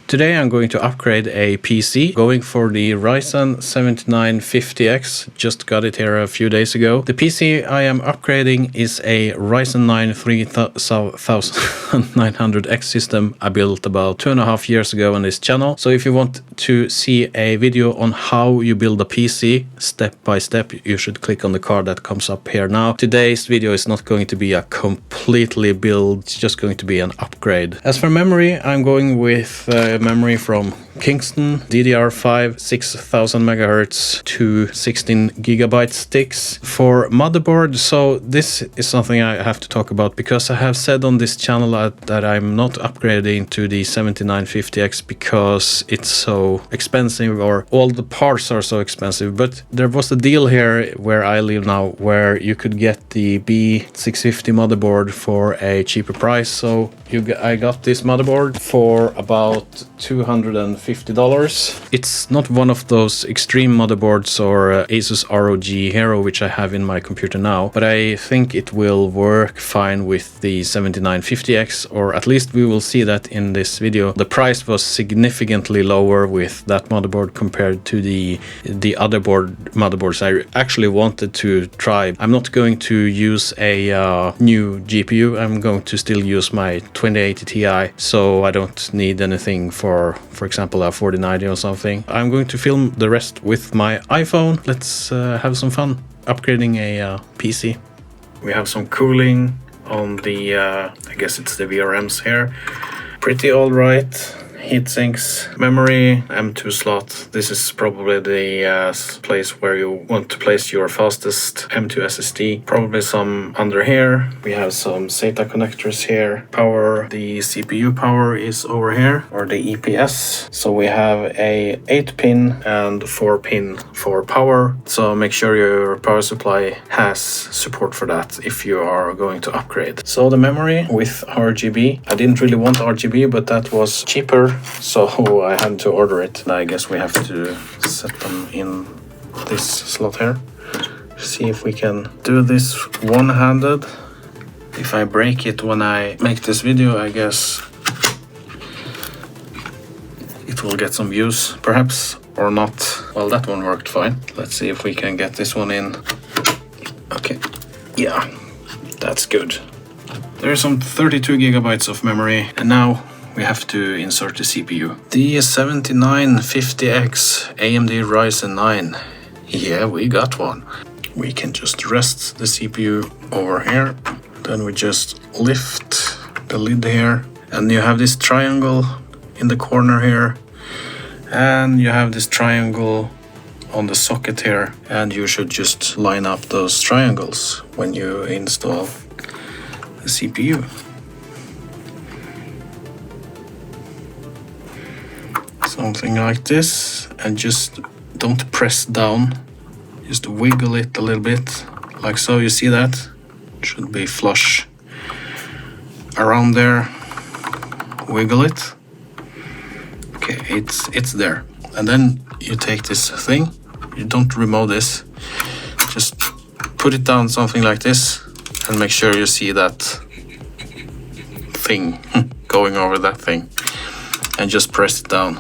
Today I'm going to upgrade a PC, going for the Ryzen 7950X, just got it here a few days ago. The PC I am upgrading is a Ryzen 9 3900X system I built about 2.5 years ago on this channel. So if you want to see a video on how you build a PC step by step, you should click on the card that comes up here now. Today's video is not going to be a completely build, it's just going to be an upgrade. As for memory, I'm going with memory from Kingston, DDR5, 6000 MHz to 16 GB sticks. For motherboard, so this is something I have to talk about because I have said on this channel that I'm not upgrading to the 7950X because it's so expensive, or all the parts are so expensive. But there was a deal here where I live now where you could get the B650 motherboard for a cheaper price. So I got this motherboard for about $250. It's not one of those extreme motherboards or Asus ROG Hero which I have in my computer now, but I think it will work fine with the 7950X, or at least we will see that in this video. The price was significantly lower with that motherboard compared to the other motherboards I actually wanted to try. I'm not going to use a new GPU, I'm going to still use my 2080 Ti, so I don't need anything for example a 4090 or something. I'm going to film the rest with my iPhone. Let's have some fun upgrading a PC. We have some cooling on the I guess it's the VRMs here. Pretty alright. Heatsinks, memory, M2 slot. This is probably the place where you want to place your fastest M2 SSD. Probably some under here. We have some SATA connectors here. Power, the CPU power is over here, or the EPS. So we have a 8-pin and 4-pin for power. So make sure your power supply has support for that if you are going to upgrade. So the memory with RGB. I didn't really want RGB, but that was cheaper, so I had to order it. I guess we have to set them in this slot here. See if we can do this one-handed. If I break it when I make this video, I guess it will get some views, perhaps, or not. Well, that one worked fine. Let's see if we can get this one in. Okay, yeah, that's good. There's some 32 GB of memory, and now we have to insert the CPU. The 7950X AMD Ryzen 9. Yeah, we got one. We can just rest the CPU over here. Then we just lift the lid here. And you have this triangle in the corner here. And you have this triangle on the socket here. And you should just line up those triangles when you install the CPU. Something like this, and just don't press down, just wiggle it a little bit, like so. You see that? It should be flush around there. Wiggle it. Okay, it's there. And then you take this thing, you don't remove this, just put it down something like this, and make sure you see that thing going over that thing, and just press it down.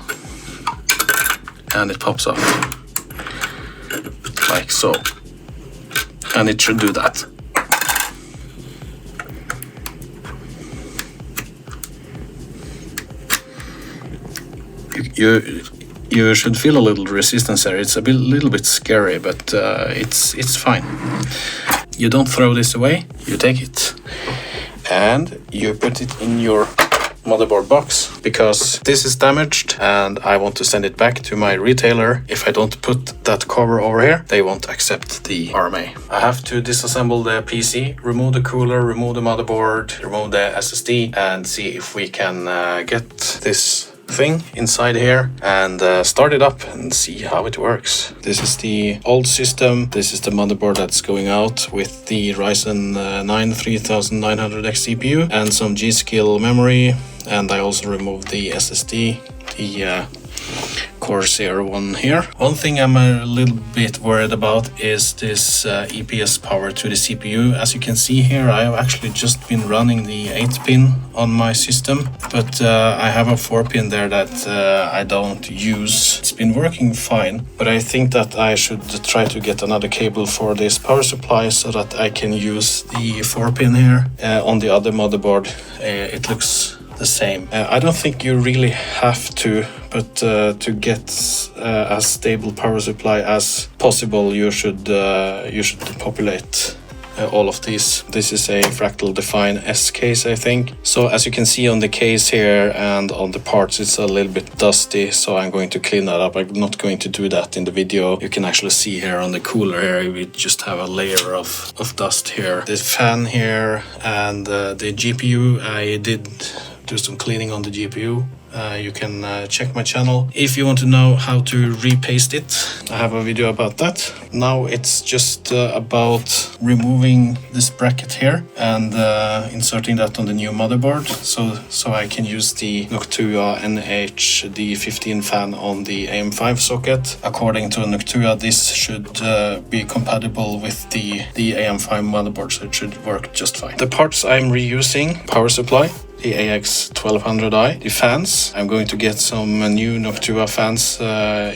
And it pops off like so, and it should do that. You should feel a little resistance there. It's a little bit scary, but it's fine. You don't throw this away, you take it and you put it in your motherboard box, because this is damaged and I want to send it back to my retailer. If I don't put that cover over here, they won't accept the RMA. I have to disassemble the PC, remove the cooler, remove the motherboard, remove the SSD, and see if we can get this thing inside here and start it up and see how it works. This is the old system. This is the motherboard that's going out with the Ryzen 9 3900X CPU and some G-Skill memory, and I also removed the SSD, the Corsair one here. One thing I'm a little bit worried about is this EPS power to the CPU. As you can see here, I have actually just been running the 8-pin on my system, but I have a 4-pin there that I don't use. It's been working fine, but I think that I should try to get another cable for this power supply so that I can use the 4-pin here. On the other motherboard, it looks the same. I don't think you really have to, but to get as stable power supply as possible, you should populate all of these. This is a Fractal Define S case, I think. So as you can see on the case here and on the parts, it's a little bit dusty, so I'm going to clean that up. I'm not going to do that in the video. You can actually see here on the cooler here, we just have a layer of dust here. The fan here and the GPU, I did do some cleaning on the GPU. You can check my channel if you want to know how to repaste it. I have a video about that. Now it's just about removing this bracket here and inserting that on the new motherboard, so I can use the Noctua NH-D15 fan on the AM5 socket. According to Noctua, this should be compatible with the AM5 motherboard, so it should work just fine. The parts I'm reusing: power supply, the AX1200i, the fans. I'm going to get some new Noctua fans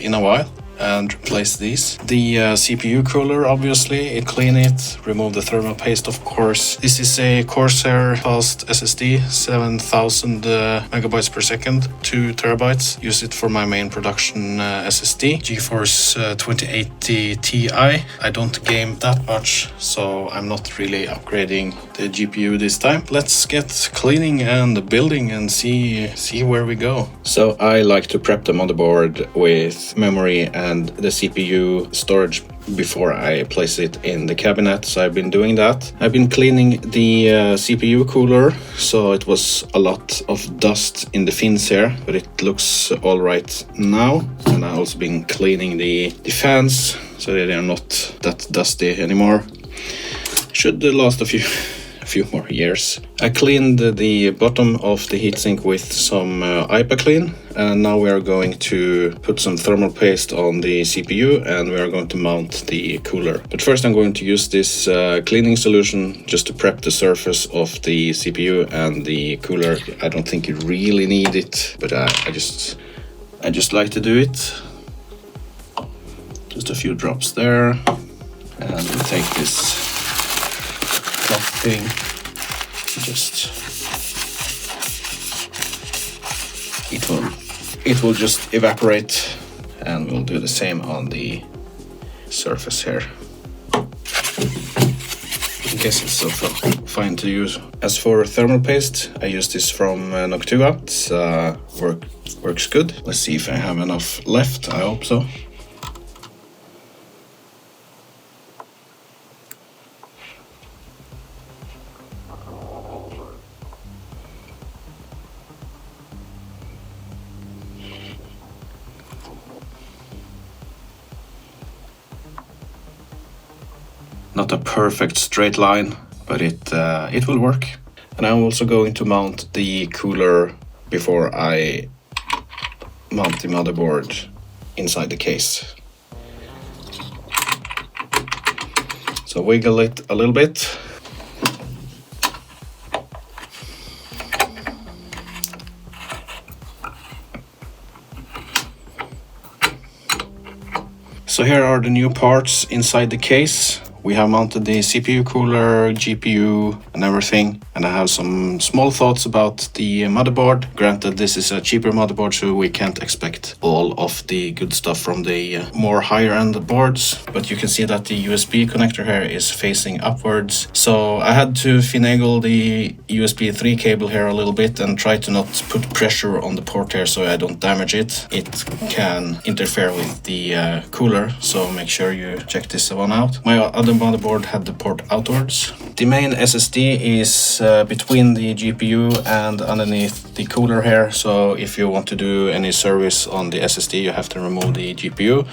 in a while and replace these. The CPU cooler, obviously, clean it, remove the thermal paste, of course. This is a Corsair fast SSD, 7000 megabytes per second, 2 terabytes. Use it for my main production SSD, GeForce 2080 Ti. I don't game that much, so I'm not really upgrading the GPU this time. Let's get cleaning and building and see where we go. So I like to prep the motherboard with memory and the CPU storage before I place it in the cabinet, so I've been doing that. I've been cleaning the CPU cooler, so it was a lot of dust in the fins here, but it looks all right now. And I've also been cleaning the fans, so they are not that dusty anymore. Should last a few more years. I cleaned the bottom of the heatsink with some IPA clean, and now we are going to put some thermal paste on the CPU and we are going to mount the cooler. But first I'm going to use this cleaning solution just to prep the surface of the CPU and the cooler. I don't think you really need it, but I just like to do it. Just a few drops there, and we'll take this cloth thing, just it will just evaporate, and we'll do the same on the surface here. I guess it's so fine to use. As for thermal paste, I use this from Noctua. It works good. Let's see if I have enough left. I hope so. Not a perfect straight line, but it will work. And I'm also going to mount the cooler before I mount the motherboard inside the case. So wiggle it a little bit. So here are the new parts inside the case. We have mounted the CPU cooler, GPU and everything, and I have some small thoughts about the motherboard. Granted, this is a cheaper motherboard, so we can't expect all of the good stuff from the more higher end boards, but you can see that the USB connector here is facing upwards. So I had to finagle the USB 3 cable here a little bit and try to not put pressure on the port here so I don't damage it. It can interfere with the cooler, so make sure you check this one out. My other motherboard had the port outwards, The main SSD is between the GPU and underneath the cooler here, so if you want to do any service on the SSD you have to remove the GPU.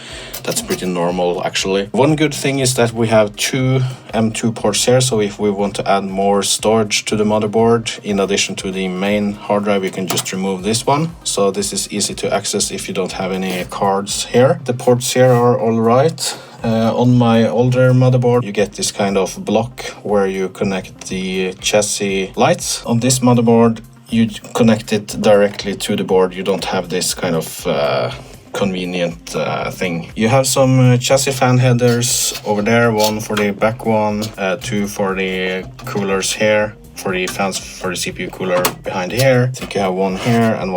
That's pretty normal actually. One good thing is that we have two M2 ports here, so if we want to add more storage to the motherboard in addition to the main hard drive, you can just remove this one. So this is easy to access if you don't have any cards here. The ports here are alright. On my older motherboard you get this kind of block where you connect the chassis lights. On this motherboard you connect it directly to the board. You don't have this kind of convenient thing. You have some chassis fan headers over there, one for the back one, two for the coolers here, for the fans for the CPU cooler behind here. I think you have one here and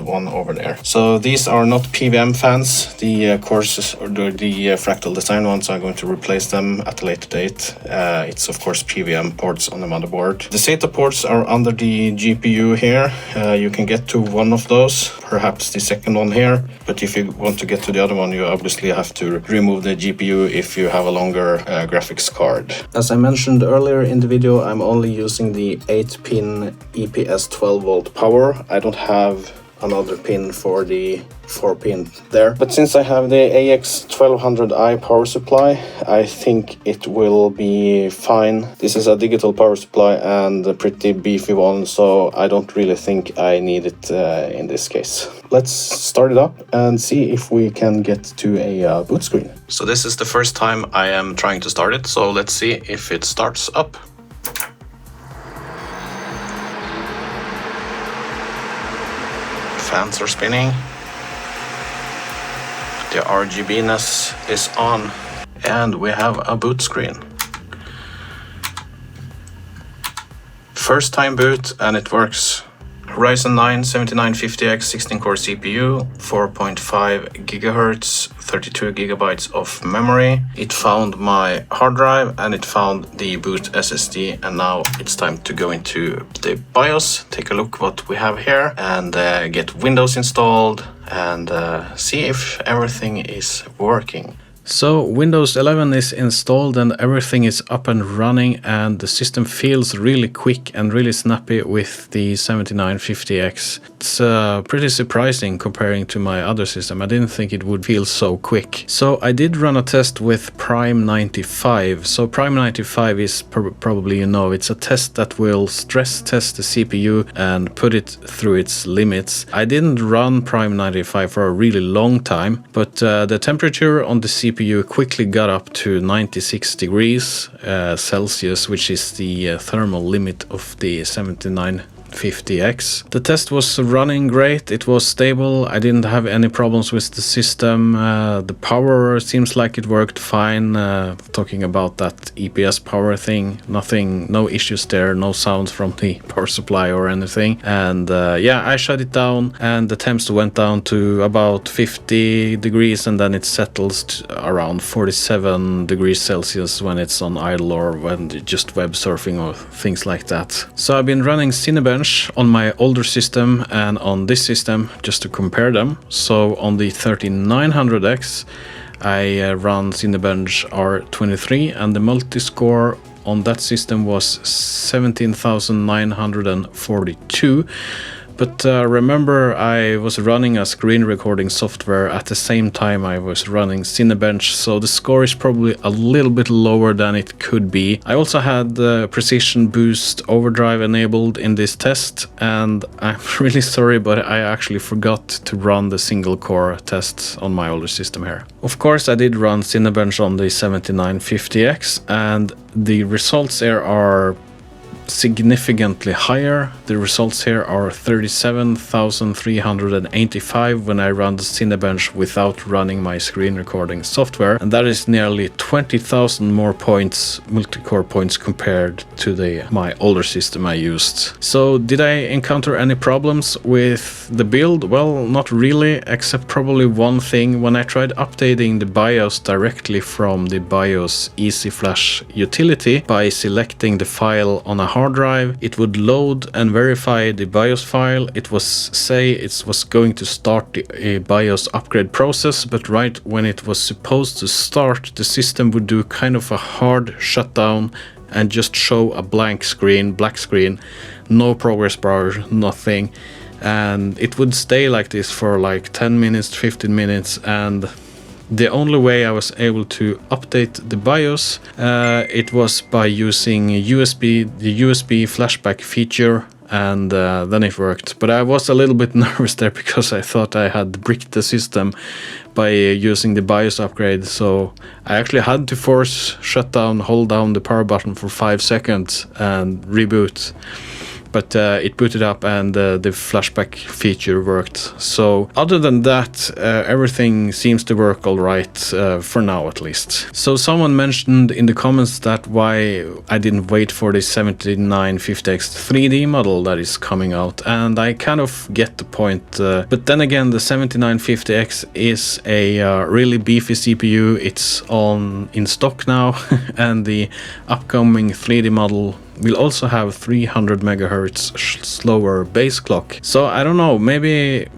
one over there. So these are not PWM fans. The courses or the fractal design ones are going to replace them at a later date. It's of course PWM ports on the motherboard. The SATA ports are under the GPU here. You can get to one of those, perhaps the second one here. But if you want to get to the other one, you obviously have to remove the GPU if you have a longer graphics card. As I mentioned earlier in the video, I'm only using the 8-pin EPS 12-volt power. I don't have another pin for the 4-pin there. But since I have the AX1200i power supply, I think it will be fine. This is a digital power supply and a pretty beefy one, so I don't really think I need it in this case. Let's start it up and see if we can get to a boot screen. So this is the first time I am trying to start it, so let's see if it starts up. Fans are spinning. The RGB-ness is on and we have a boot screen. First time boot and it works. Ryzen 9 7950X 16-core CPU, 4.5 GHz, 32 GB of memory. It found my hard drive and it found the boot SSD, and now it's time to go into the BIOS, take a look what we have here, and get Windows installed and see if everything is working. So Windows 11 is installed and everything is up and running, and the system feels really quick and really snappy with the 7950X. It's pretty surprising comparing to my other system. I didn't think it would feel so quick. So I did run a test with Prime 95. So Prime 95 is probably, you know, it's a test that will stress test the CPU and put it through its limits. I didn't run Prime 95 for a really long time, but the temperature on the CPU quickly got up to 96 degrees Celsius, which is the thermal limit of the 7950X. The test was running great, it was stable, I didn't have any problems with the system. The power seems like it worked fine. Talking about that EPS power thing, no issues there, no sounds from the power supply or anything. And yeah, I shut it down and the temps went down to about 50 degrees and then it settles to around 47 degrees Celsius when it's on idle or when just web surfing or things like that. So I've been running CineBench on my older system and on this system just to compare them. So on the 3900X I run CineBench R23 and the multi-score on that system was 17,942. But remember, I was running a screen recording software at the same time I was running CineBench, so the score is probably a little bit lower than it could be. I also had the Precision Boost Overdrive enabled in this test, and I'm really sorry, but I actually forgot to run the single core tests on my older system here. Of course, I did run CineBench on the 7950X, and the results there are significantly higher. The results here are 37,385 when I run the CineBench without running my screen recording software, and that is nearly 20,000 more points, multi-core points, compared to my older system I used. So did I encounter any problems with the build? Well, not really, except probably one thing. When I tried updating the BIOS directly from the BIOS Easy Flash utility by selecting the file on a hard drive, it would load and verify the BIOS file. It was going to start the BIOS upgrade process, but right when it was supposed to start, the system would do kind of a hard shutdown and just show a blank screen, black screen, no progress bar, nothing. And it would stay like this for like 10 minutes, 15 minutes, and the only way I was able to update the BIOS, it was by using the USB flashback feature, and then it worked. But I was a little bit nervous there because I thought I had bricked the system by using the BIOS upgrade, so I actually had to force shut down, hold down the power button for 5 seconds and reboot. But it booted up and the flashback feature worked. So other than that, everything seems to work all right, for now at least. So someone mentioned in the comments that why I didn't wait for the 7950X 3D model that is coming out, and I kind of get the point. But then again, the 7950X is a really beefy CPU. It's in stock now, and the upcoming 3D model will also have 300 megahertz slower base clock. So I don't know, maybe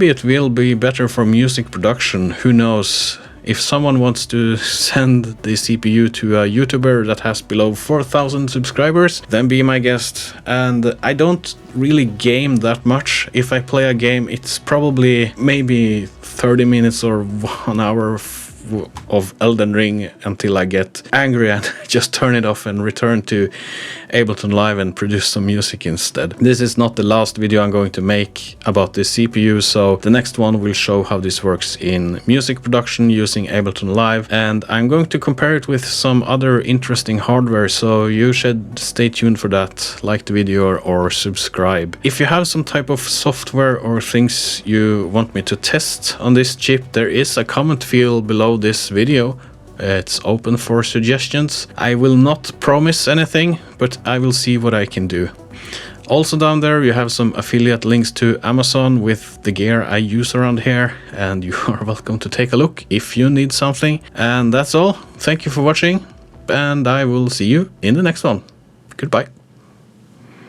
it will be better for music production, who knows. If someone wants to send the CPU to a YouTuber that has below 4,000 subscribers, then be my guest. And I don't really game that much. If I play a game, it's probably maybe 30 minutes or 1 hour of Elden Ring until I get angry and just turn it off and return to Ableton Live and produce some music instead. This is not the last video I'm going to make about this CPU, so the next one will show how this works in music production using Ableton Live, and I'm going to compare it with some other interesting hardware, so you should stay tuned for that. Like the video or subscribe. If you have some type of software or things you want me to test on this chip, there is a comment field below this video. It's open for suggestions. I will not promise anything, but I will see what I can do. Also down there you have some affiliate links to Amazon with the gear I use around here, and you are welcome to take a look if you need something. And that's all. Thank you for watching, and I will see you in the next one. Goodbye.